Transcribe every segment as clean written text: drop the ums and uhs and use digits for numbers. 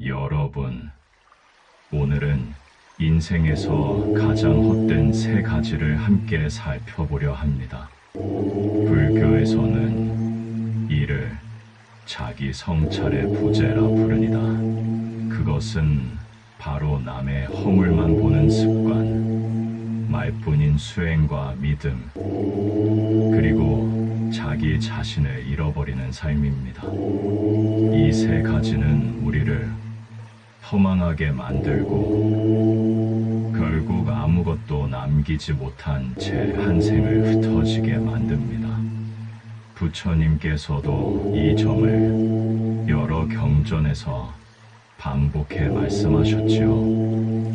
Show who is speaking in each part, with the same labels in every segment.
Speaker 1: 여러분, 오늘은 인생에서 가장 헛된 세 가지를 함께 살펴보려 합니다. 불교에서는 이를 자기 성찰의 부재라 부르니다. 그것은 바로 남의 허물만 보는 습관, 말뿐인 수행과 믿음, 그리고 자기 자신을 잃어버리는 삶입니다. 이 세 가지는 우리를 허망하게 만들고 결국 아무것도 남기지 못한 채 한 생을 흩어지게 만듭니다. 부처님께서도 이 점을 여러 경전에서 반복해 말씀하셨지요.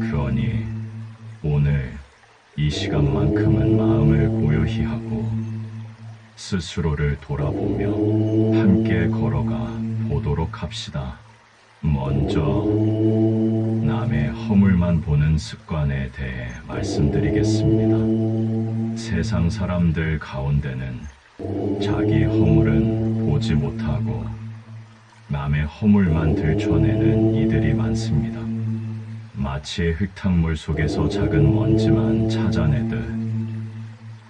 Speaker 1: 그러니 오늘 이 시간만큼은 마음을 고요히 하고 스스로를 돌아보며 함께 걸어가 보도록 합시다. 먼저 남의 허물만 보는 습관에 대해 말씀드리겠습니다. 세상 사람들 가운데는 자기 허물은 보지 못하고 남의 허물만 들춰내는 이들이 많습니다. 마치 흙탕물 속에서 작은 먼지만 찾아내듯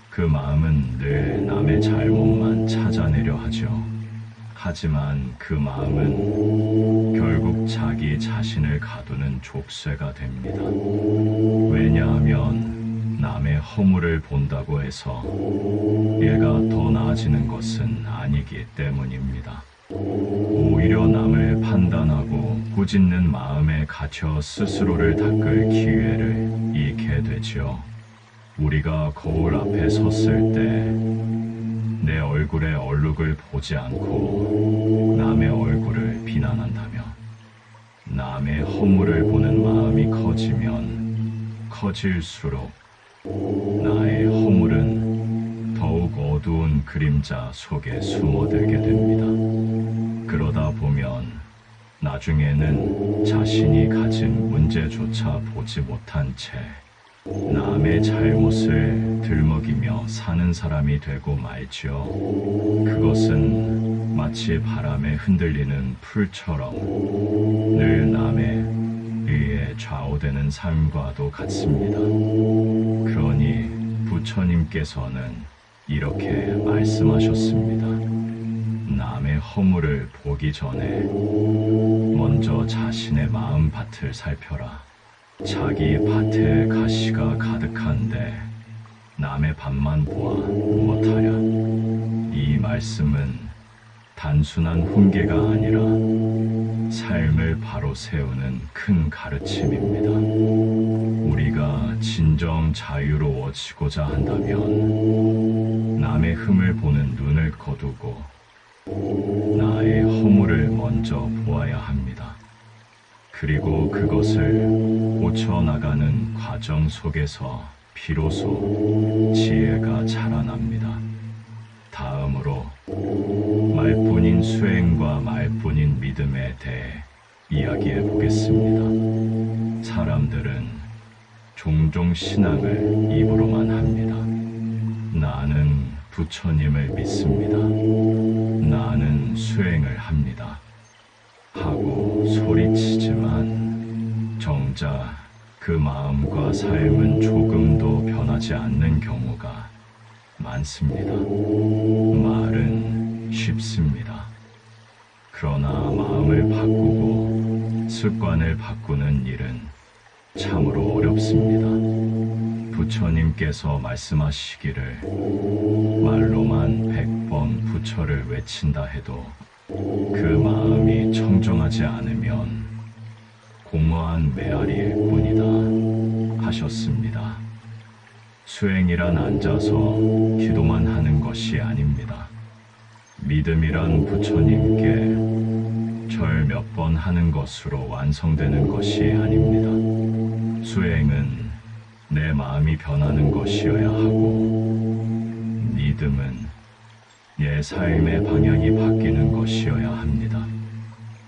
Speaker 1: 그 마음은 늘 남의 잘못만 찾아내려 하죠. 하지만 그 마음은 결국 자기 자신을 가두는 족쇄가 됩니다. 왜냐하면 남의 허물을 본다고 해서 얘가 더 나아지는 것은 아니기 때문입니다. 오히려 남을 판단하고 꾸짖는 마음에 갇혀 스스로를 닦을 기회를 잃게 되지요. 우리가 거울 앞에 섰을 때 내 얼굴의 얼룩을 보지 않고 남의 얼굴을 비난한다면, 남의 허물을 보는 마음이 커지면 커질수록 나의 허물은 더욱 어두운 그림자 속에 숨어들게 됩니다. 그러다 보면 나중에는 자신이 가진 문제조차 보지 못한 채 남의 잘못을 들먹이며 사는 사람이 되고 말지요. 그것은 마치 바람에 흔들리는 풀처럼 늘 남의 의에 좌우되는 삶과도 같습니다. 그러니 부처님께서는 이렇게 말씀하셨습니다. 남의 허물을 보기 전에 먼저 자신의 마음밭을 살펴라. 자기 밭에 가시가 가득한데 남의 밭만 보아 무엇하랴. 이 말씀은 단순한 훈계가 아니라 삶을 바로 세우는 큰 가르침입니다. 우리가 진정 자유로워지고자 한다면 남의 흠을 보는 눈을 거두고 나의 허물을 먼저 보아야 합니다. 그리고 그것을 고쳐나가는 과정 속에서 비로소 지혜가 자라납니다. 다음으로 말뿐인 수행과 말뿐인 믿음에 대해 이야기해 보겠습니다. 사람들은 종종 신앙을 입으로만 합니다. 나는 부처님을 믿습니다. 나는 수행을 합니다. 하고 소리치지만 정작 그 마음과 삶은 조금도 변하지 않는 경우가 많습니다. 말은 쉽습니다. 그러나 마음을 바꾸고 습관을 바꾸는 일은 참으로 어렵습니다. 부처님께서 말씀하시기를 말로만 100번 부처를 외친다 해도 그 마음이 청정하지 않으면 공허한 메아리일 뿐이다 하셨습니다. 수행이란 앉아서 기도만 하는 것이 아닙니다. 믿음이란 부처님께 절 몇 번 하는 것으로 완성되는 것이 아닙니다. 수행은 내 마음이 변하는 것이어야 하고, 믿음은 내 삶의 방향이 바뀌는 것이어야 합니다.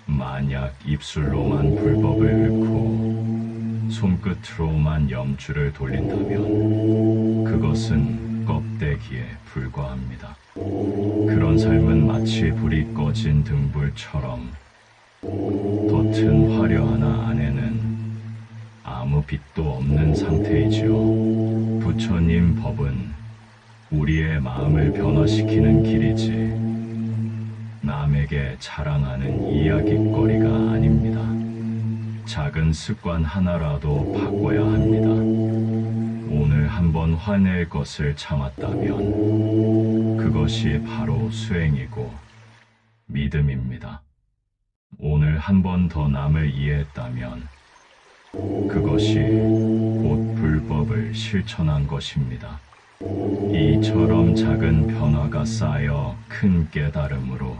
Speaker 1: 만약 입술로만 불법을 읊고 손끝으로만 염주를 돌린다면 그것은 껍데기에 불과합니다. 그런 삶은 마치 불이 꺼진 등불처럼 겉은 겉은 화려하나 안에는 아무 빛도 없는 상태이지요. 부처님 법은 우리의 마음을 변화시키는 길이지 남에게 자랑하는 이야깃거리가 아닙니다. 작은 습관 하나라도 바꿔야 합니다. 오늘 한번 화낼 것을 참았다면 그것이 바로 수행이고 믿음입니다. 오늘 한 번 더 남을 이해했다면 그것이 곧 불법을 실천한 것입니다. 이처럼 작은 변화가 쌓여 큰 깨달음으로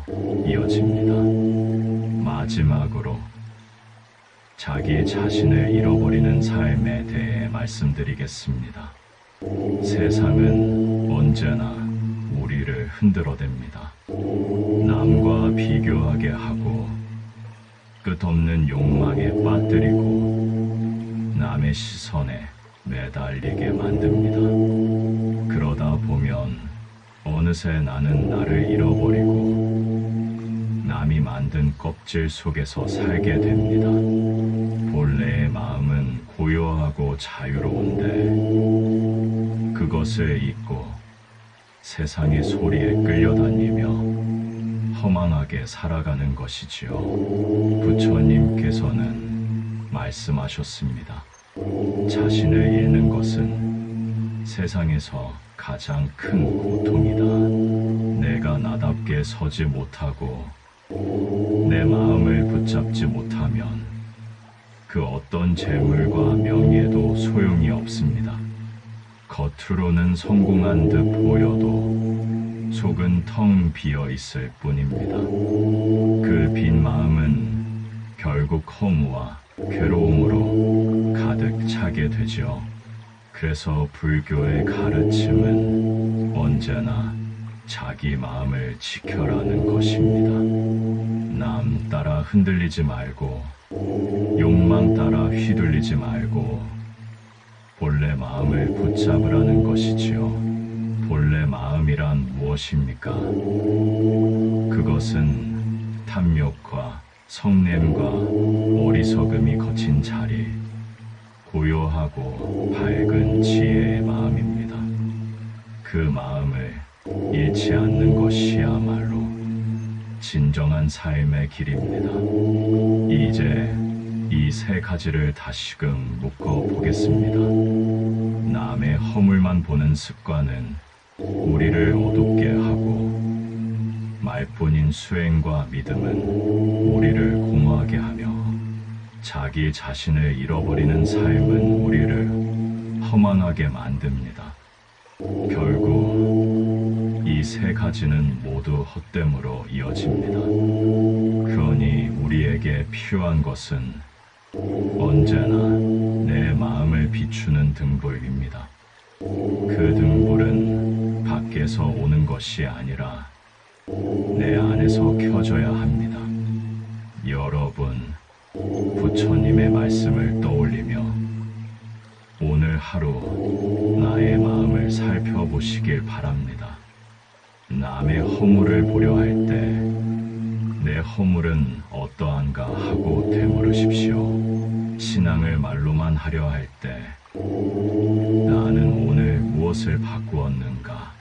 Speaker 1: 이어집니다. 마지막으로 자기 자신을 잃어버리는 삶에 대해 말씀드리겠습니다. 세상은 언제나 우리를 흔들어댑니다. 남과 비교하게 하고 끝없는 욕망에 빠뜨리고 남의 시선에 매달리게 만듭니다. 그러다 보면 어느새 나는 나를 잃어버리고 남이 만든 껍질 속에서 살게 됩니다. 본래의 마음은 고요하고 자유로운데 그것을 잊고 세상의 소리에 끌려다니며 허망하게 살아가는 것이지요. 부처님께서는 말씀하셨습니다. 자신을 잃는 것은 세상에서 가장 큰 고통이다. 내가 나답게 서지 못하고 내 마음을 붙잡지 못하면 그 어떤 재물과 명예도 소용이 없습니다. 겉으로는 성공한 듯 보여도 속은 텅 비어 있을 뿐입니다. 그 빈 마음은 결국 허무와 괴로움으로 가득 차게 되죠. 그래서 불교의 가르침은 언제나 자기 마음을 지켜라는 것입니다. 남 따라 흔들리지 말고 욕망 따라 휘둘리지 말고 본래 마음을 붙잡으라는 것이지요. 본래 마음이란 무엇입니까? 그것은 탐욕과 성냄과 어리석음이 거친 자리, 고요하고 밝은 지혜의 마음입니다. 그 마음을 잃지 않는 것이야말로 진정한 삶의 길입니다. 이제 이 세 가지를 다시금 묶어 보겠습니다. 남의 허물만 보는 습관은 우리를 어둡게 하고 말뿐인 수행과 믿음은 우리를 공허하게 하며 자기 자신을 잃어버리는 삶은 우리를 허망하게 만듭니다. 결국 이 세 가지는 모두 헛됨으로 이어집니다. 그러니 우리에게 필요한 것은 언제나 내 마음을 비추는 등불입니다. 그 등불은 밖에서 오는 것이 아니라 내 안에서 켜져야 합니다. 여러분, 부처님의 말씀을 떠올리며 오늘 하루 나의 마음을 살펴보시길 바랍니다. 남의 허물을 보려 할 때 내 허물은 어떠한가 하고 되물으십시오. 신앙을 말로만 하려 할 때 나는 오늘 무엇을 바꾸었는가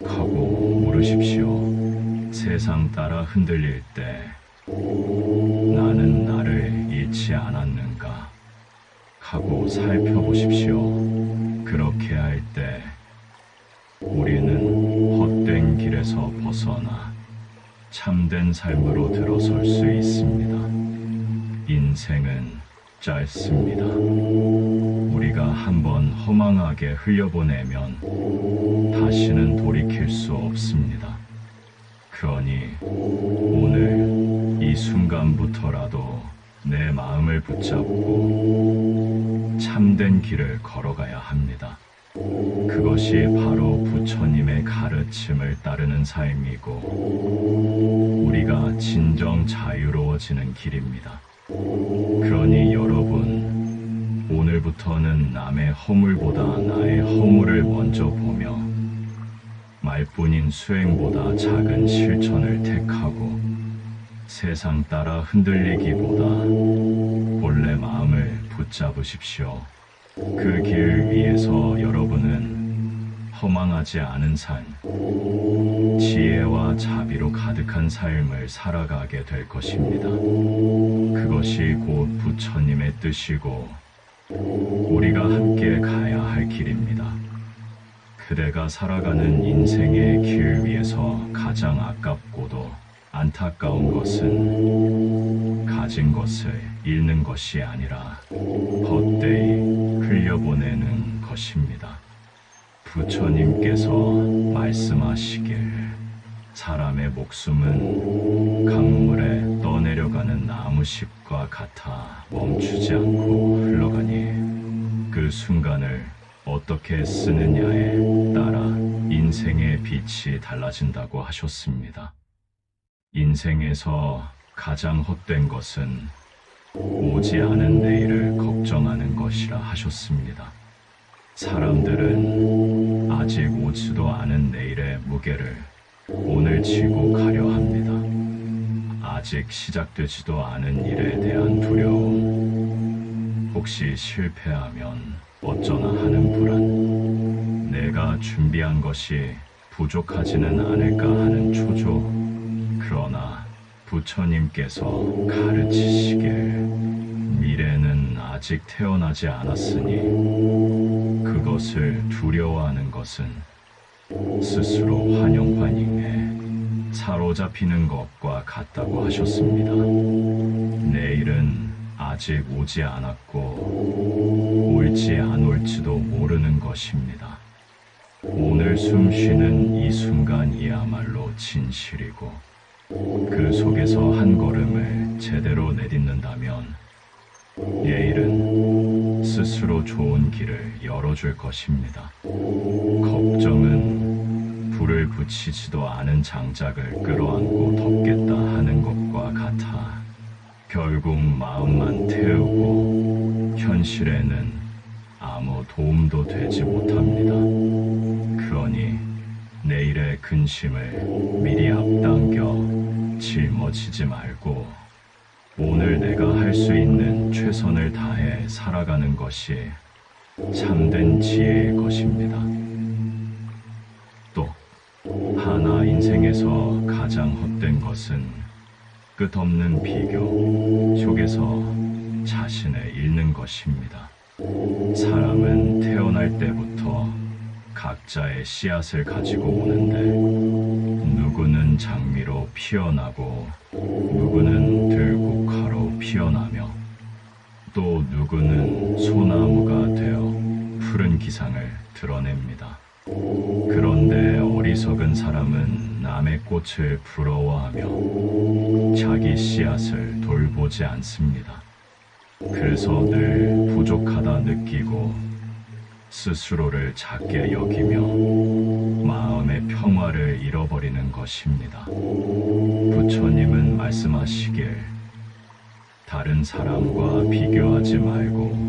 Speaker 1: 하고 물으십시오. 세상 따라 흔들릴 때 나는 나를 잃지 않았는가 하고 살펴보십시오. 그렇게 할 때 우리는 헛된 길에서 벗어나 참된 삶으로 들어설 수 있습니다. 인생은 짧습니다. 우리가 한번 허망하게 흘려보내면 다시는 돌이킬 수 없습니다. 그러니 오늘 이 순간부터라도 내 마음을 붙잡고 참된 길을 걸어가야 합니다. 그것이 바로 부처님의 가르침을 따르는 삶이고 우리가 진정 자유로워지는 길입니다. 그러니 여러분, 오늘부터는 남의 허물보다 나의 허물을 먼저 보며 말뿐인 수행보다 작은 실천을 택하고 세상 따라 흔들리기보다 본래 마음을 붙잡으십시오. 그 길 위에서 여러분은 허망하지 않은 삶, 지혜와 자비로 가득한 삶을 살아가게 될 것입니다. 그것이 곧 부처님의 뜻이고 우리가 함께 가야 할 길입니다. 그대가 살아가는 인생의 길 위에서 가장 아깝고도 안타까운 것은 가진 것을 잃는 것이 아니라 헛되이 흘려보내는 것입니다. 부처님께서 말씀하시길 사람의 목숨은 강물에 떠내려가는 나무잎과 같아 멈추지 않고 흘러가니 그 순간을 어떻게 쓰느냐에 따라 인생의 빛이 달라진다고 하셨습니다. 인생에서 가장 헛된 것은 오지 않은 내일을 걱정하는 것이라 하셨습니다. 사람들은 아직 오지도 않은 내일의 무게를 오늘 지고 가려 합니다. 아직 시작되지도 않은 일에 대한 두려움, 혹시 실패하면 어쩌나 하는 불안, 내가 준비한 것이 부족하지는 않을까 하는 초조. 그러나 부처님께서 가르치시길 미래는 아직 태어나지 않았으니 그것을 두려워하는 것은 스스로 환영환영에 사로잡히는 것과 같다고 하셨습니다. 내일은 아직 오지 않았고 올지 안 올지도 모르는 것입니다. 오늘 숨 쉬는 이 순간이야말로 진실이고 그 속에서 한 걸음을 제대로 내딛는다면 내일은 스스로 좋은 길을 열어줄 것입니다. 걱정은 불을 붙이지도 않은 장작을 끌어안고 덮겠다 하는 것과 같아 결국 마음만 태우고 현실에는 아무 도움도 되지 못합니다. 그러니 내일의 근심을 미리 앞당겨 짊어지지 말고 오늘 내가 할 수 있는 최선을 다해 살아가는 것이 참된 지혜일 것입니다. 또 하나 인생에서 가장 헛된 것은 끝없는 비교 속에서 자신을 잃는 것입니다. 사람은 태어날 때부터 각자의 씨앗을 가지고 오는데 누구는 장미로 피어나고 누구는 들국화로 피어나며 또 누구는 소나무가 되어 푸른 기상을 드러냅니다. 그런데 어리석은 사람은 남의 꽃을 부러워하며 자기 씨앗을 돌보지 않습니다. 그래서 늘 부족하다 느끼고 스스로를 작게 여기며 마음의 평화를 잃어버리는 것입니다. 부처님은 말씀하시길 다른 사람과 비교하지 말고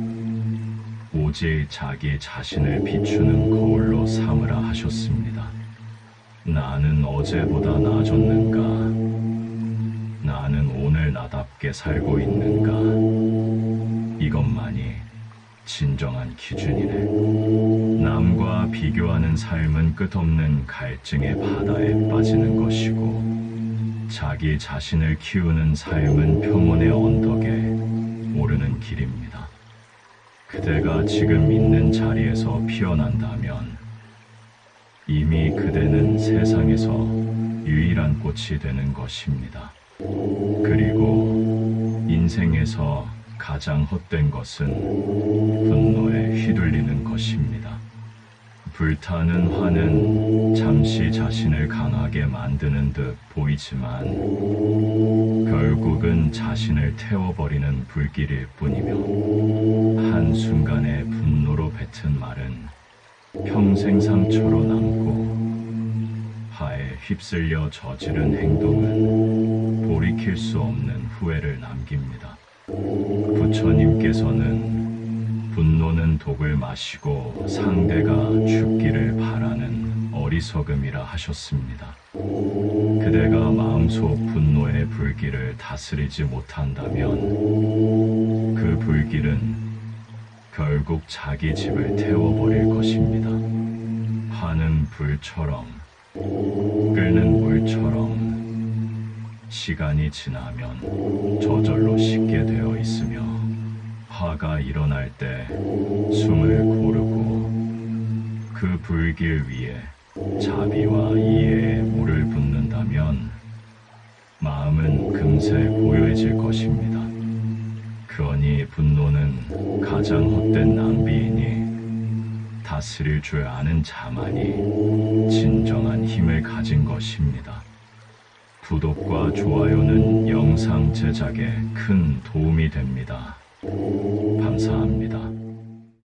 Speaker 1: 오직 자기 자신을 비추는 거울로 삼으라 하셨습니다. 나는 어제보다 나아졌는가? 나는 오늘 나답게 살고 있는가? 이것만이 진정한 기준이네. 남과 비교하는 삶은 끝없는 갈증의 바다에 빠지는 것이고 자기 자신을 키우는 삶은 평온의 언덕에 오르는 길입니다. 그대가 지금 있는 자리에서 피어난다면 이미 그대는 세상에서 유일한 꽃이 되는 것입니다. 그리고 인생에서 가장 헛된 것은 분노에 휘둘리는 것입니다. 불타는 화는 잠시 자신을 강하게 만드는 듯 보이지만 결국은 자신을 태워버리는 불길일 뿐이며 한순간의 분노로 뱉은 말은 평생 상처로 남고 화에 휩쓸려 저지른 행동은 돌이킬 수 없는 후회를 남깁니다. 부처님께서는 분노는 독을 마시고 상대가 죽기를 바라는 어리석음이라 하셨습니다. 그대가 마음속 분노의 불길을 다스리지 못한다면 그 불길은 결국 자기 집을 태워버릴 것입니다. 하는 불처럼, 끓는 물처럼 시간이 지나면 저절로 식게 되어 있으며, 화가 일어날 때 숨을 고르고 그 불길 위에 자비와 이해의 물을 붓는다면 마음은 금세 고요해질 것입니다. 그러니 분노는 가장 헛된 낭비이니 다스릴 줄 아는 자만이 진정한 힘을 가진 것입니다. 구독과 좋아요는 영상 제작에 큰 도움이 됩니다. 감사합니다.